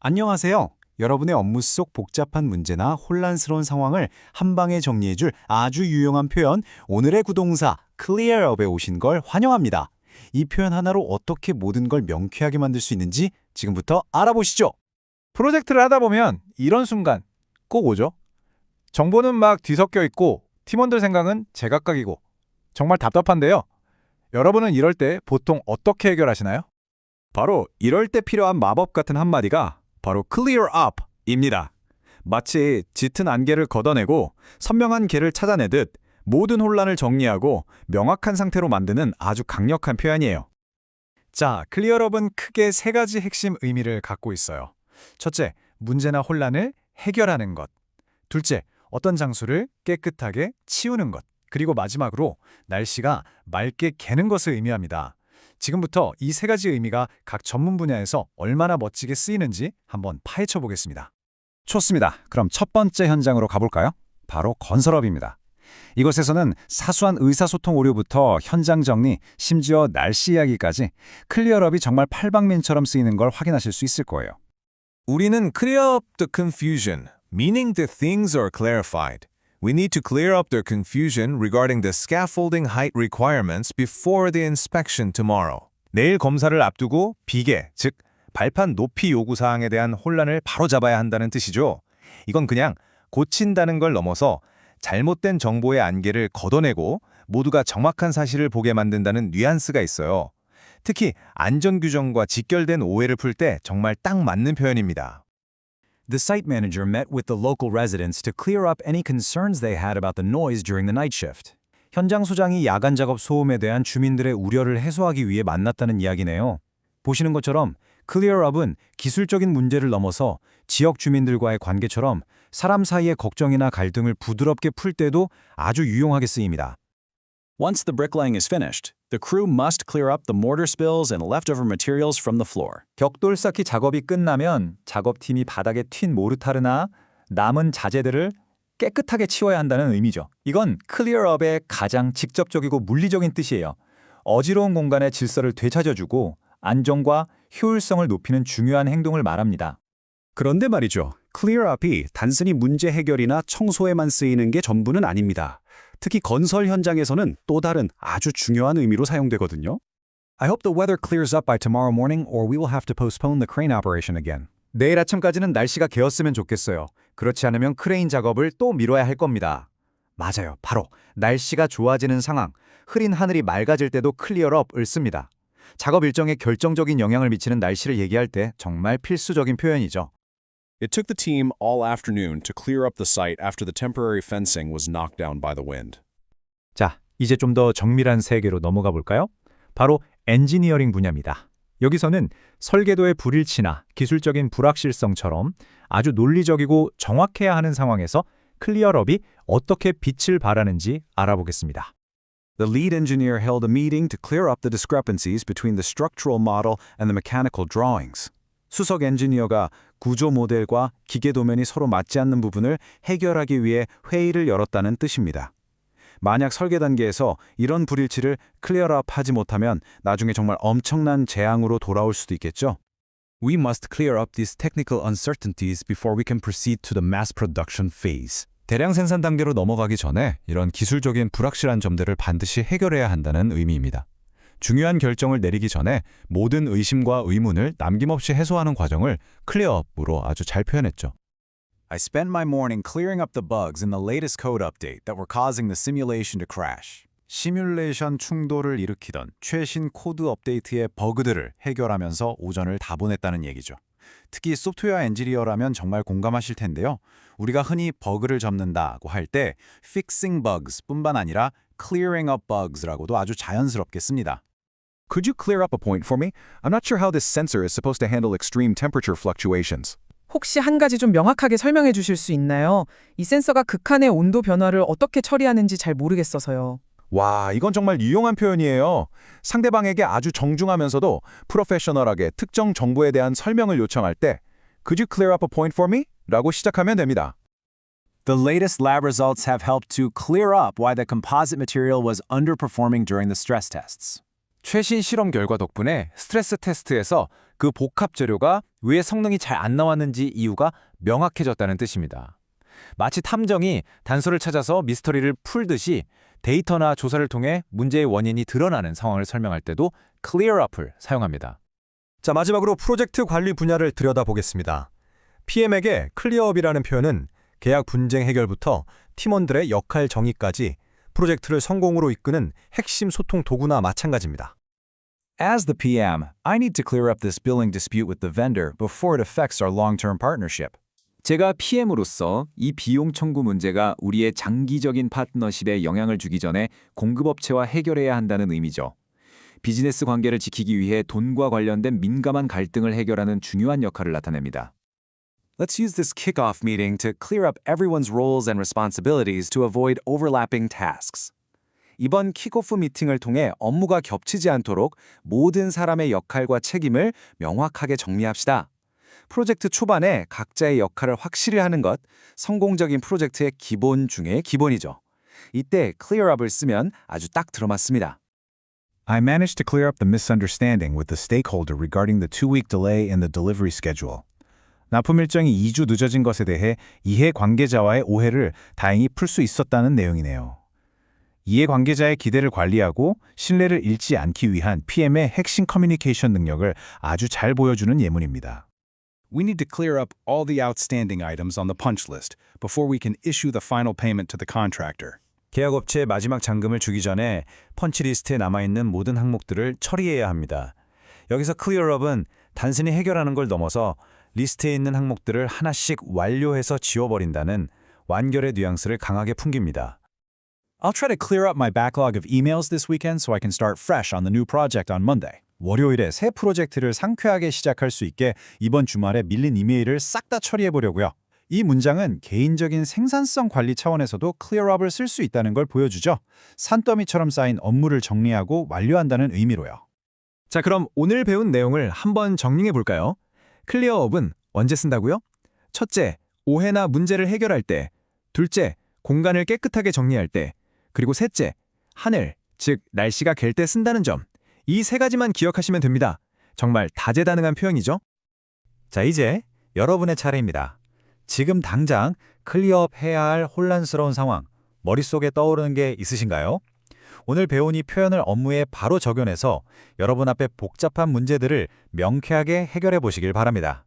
안녕하세요. 여러분의 업무 속 복잡한 문제나 혼란스러운 상황을 한 방에 정리해줄 아주 유용한 표현, 오늘의 구동사 clear up에 오신 걸 환영합니다. 이 표현 하나로 어떻게 모든 걸 명쾌하게 만들 수 있는지 지금부터 알아보시죠. 프로젝트를 하다 보면 이런 순간 꼭 오죠. 정보는 막 뒤섞여 있고 팀원들 생각은 제각각이고 정말 답답한데요. 여러분은 이럴 때 보통 어떻게 해결하시나요? 바로 이럴 때 필요한 마법 같은 한마디가 바로 clear up입니다. 마치 짙은 안개를 걷어내고 선명한 개를 찾아내듯 모든 혼란을 정리하고 명확한 상태로 만드는 아주 강력한 표현이에요. 자, clear up은 크게 세 가지 핵심 의미를 갖고 있어요. 첫째, 문제나 혼란을 해결하는 것. 둘째, 어떤 장소를 깨끗하게 치우는 것. 그리고 마지막으로 날씨가 맑게 개는 것을 의미합니다. 지금부터 이 세 가지 의미가 각 전문 분야에서 얼마나 멋지게 쓰이는지 한번 파헤쳐 보겠습니다. 좋습니다. 그럼 첫 번째 현장으로 가볼까요? 바로 건설업입니다. 이곳에서는 사소한 의사소통 오류부터 현장 정리, 심지어 날씨 이야기까지 클리어업이 정말 팔방민처럼 쓰이는 걸 확인하실 수 있을 거예요. 우리는 clear up the confusion, meaning the things are clarified. We need to clear up their confusion regarding the scaffolding height requirements before the inspection tomorrow. 내일 검사를 앞두고 비계, 즉 발판 높이 요구 사항에 대한 혼란을 바로잡아야 한다는 뜻이죠. 이건 그냥 고친다는 걸 넘어서 잘못된 정보의 안개를 걷어내고 모두가 정확한 사실을 보게 만든다는 뉘앙스가 있어요. 특히 안전규정과 직결된 오해를 풀 때 정말 딱 맞는 표현입니다. The site manager met with the local residents to clear up any concerns they had about the noise during the night shift. 현장 소장이 야간 작업 소음에 대한 주민들의 우려를 해소하기 위해 만났다는 이야기네요. 보시는 것처럼 clear up은 기술적인 문제를 넘어서 지역 주민들과의 관계처럼 사람 사이의 걱정이나 갈등을 부드럽게 풀 때도 아주 유용하게 쓰입니다. Once the bricklaying is finished, the crew must clear up the mortar spills and leftover materials from the floor. 벽돌 쌓기 작업이 끝나면 작업팀이 바닥에 튄 모르타르나 남은 자재들을 깨끗하게 치워야 한다는 의미죠. 이건 클리어업의 가장 직접적이고 물리적인 뜻이에요. 어지러운 공간의 질서를 되찾아주고 안정과 효율성을 높이는 중요한 행동을 말합니다. 그런데 말이죠. clear up이 단순히 문제 해결이나 청소에만 쓰이는 게 전부는 아닙니다. 특히 건설 현장에서는 또 다른 아주 중요한 의미로 사용되거든요. I hope the weather clears up by tomorrow morning or we will have to postpone the crane operation again. 내일 아침까지는 날씨가 개었으면 좋겠어요. 그렇지 않으면 크레인 작업을 또 미뤄야 할 겁니다. 맞아요. 바로 날씨가 좋아지는 상황, 흐린 하늘이 맑아질 때도 클리어업을 씁니다. 작업 일정에 결정적인 영향을 미치는 날씨를 얘기할 때 정말 필수적인 표현이죠. It took the team all afternoon to clear up the site after the temporary fencing was knocked down by the wind. 자, 이제 좀 더 정밀한 세계로 넘어가 볼까요? 바로 엔지니어링 분야입니다. 여기서는 설계도의 불일치나 기술적인 불확실성처럼 아주 논리적이고 정확해야 하는 상황에서 클리어업이 어떻게 빛을 발하는지 알아보겠습니다. The lead engineer held a meeting to clear up the discrepancies between the structural model and the mechanical drawings. 수석 엔지니어가 구조 모델과 기계 도면이 서로 맞지 않는 부분을 해결하기 위해 회의를 열었다는 뜻입니다. 만약 설계 단계에서 이런 불일치를 클리어업 하지 못하면 나중에 정말 엄청난 재앙으로 돌아올 수도 있겠죠. We must clear up these technical uncertainties before we can proceed to the mass production phase. 대량 생산 단계로 넘어가기 전에 이런 기술적인 불확실한 점들을 반드시 해결해야 한다는 의미입니다. 중요한 결정을 내리기 전에 모든 의심과 의문을 남김없이 해소하는 과정을 클리어업으로 아주 잘 표현했죠. I spent my morning clearing up the bugs in the latest code update that were causing the simulation to crash. 시뮬레이션 충돌을 일으키던 최신 코드 업데이트의 버그들을 해결하면서 오전을 다 보냈다는 얘기죠. 특히 소프트웨어 엔지니어라면 정말 공감하실 텐데요. 우리가 흔히 버그를 접는다고 할 때 fixing bugs 뿐만 아니라 clearing up bugs라고도 아주 자연스럽게 씁니다. Could you clear up a point for me? I'm not sure how this sensor is supposed to handle extreme temperature fluctuations. 혹시 한 가지 좀 명확하게 설명해 주실 수 있나요? 이 센서가 극한의 온도 변화를 어떻게 처리하는지 잘 모르겠어서요. 와, 이건 정말 유용한 표현이에요. 상대방에게 아주 정중하면서도 프로페셔널하게 특정 정보에 대한 설명을 요청할 때 Could you clear up a point for me? 라고 시작하면 됩니다. The latest lab results have helped to clear up why the composite material was underperforming during the stress tests. 최신 실험 결과 덕분에 스트레스 테스트에서 그 복합 재료가 왜 성능이 잘 안 나왔는지 이유가 명확해졌다는 뜻입니다. 마치 탐정이 단서를 찾아서 미스터리를 풀듯이 데이터나 조사를 통해 문제의 원인이 드러나는 상황을 설명할 때도 clear up을 사용합니다. 자, 마지막으로 프로젝트 관리 분야를 들여다보겠습니다. PM에게 클리어업이라는 표현은 계약 분쟁 해결부터 팀원들의 역할 정의까지 프로젝트를 성공으로 이끄는 핵심 소통 도구나 마찬가지입니다. As the PM, I need to clear up this billing dispute with the vendor before it affects our long-term partnership. 제가 PM으로서 이 비용 청구 문제가 우리의 장기적인 파트너십에 영향을 주기 전에 공급업체와 해결해야 한다는 의미죠. 비즈니스 관계를 지키기 위해 돈과 관련된 민감한 갈등을 해결하는 중요한 역할을 나타냅니다. Let's use this kickoff meeting to clear up everyone's roles and responsibilities to avoid overlapping tasks. 이번 킥오프 미팅을 통해 업무가 겹치지 않도록 모든 사람의 역할과 책임을 명확하게 정리합시다. 프로젝트 초반에 각자의 역할을 확실히 하는 것, 성공적인 프로젝트의 기본 중의 기본이죠. 이때 clear up을 쓰면 아주 딱 들어맞습니다. I managed to clear up the misunderstanding with the stakeholder regarding the 2-week delay in the delivery schedule. 납품 일정이 2주 늦어진 것에 대해 이해 관계자와의 오해를 다행히 풀 수 있었다는 내용이네요. 이해 관계자의 기대를 관리하고 신뢰를 잃지 않기 위한 PM의 핵심 커뮤니케이션 능력을 아주 잘 보여주는 예문입니다. We need to clear up all the outstanding items on the punch list before we can issue the final payment to the contractor. 계약업체에 마지막 잔금을 주기 전에 펀치리스트에 남아있는 모든 항목들을 처리해야 합니다. 여기서 클리어업은 단순히 해결하는 걸 넘어서 리스트에 있는 항목들을 하나씩 완료해서 지워버린다는 완결의 뉘앙스를 강하게 풍깁니다. I'll try to clear up my backlog of emails this weekend so I can start fresh on the new project on Monday. 월요일에 새 프로젝트를 상쾌하게 시작할 수 있게 이번 주말에 밀린 이메일을 싹 다 처리해 보려고요. 이 문장은 개인적인 생산성 관리 차원에서도 클리어업을 쓸 수 있다는 걸 보여주죠. 산더미처럼 쌓인 업무를 정리하고 완료한다는 의미로요. 자, 그럼 오늘 배운 내용을 한번 정리해 볼까요? 클리어업은 언제 쓴다고요? 첫째, 오해나 문제를 해결할 때. 둘째, 공간을 깨끗하게 정리할 때. 그리고 셋째, 하늘, 즉 날씨가 갤 때 쓴다는 점. 이 세 가지만 기억하시면 됩니다. 정말 다재다능한 표현이죠? 자, 이제 여러분의 차례입니다. 지금 당장 클리어업 해야 할 혼란스러운 상황, 머릿속에 떠오르는 게 있으신가요? 오늘 배운 이 표현을 업무에 바로 적용해서 여러분 앞에 복잡한 문제들을 명쾌하게 해결해 보시길 바랍니다.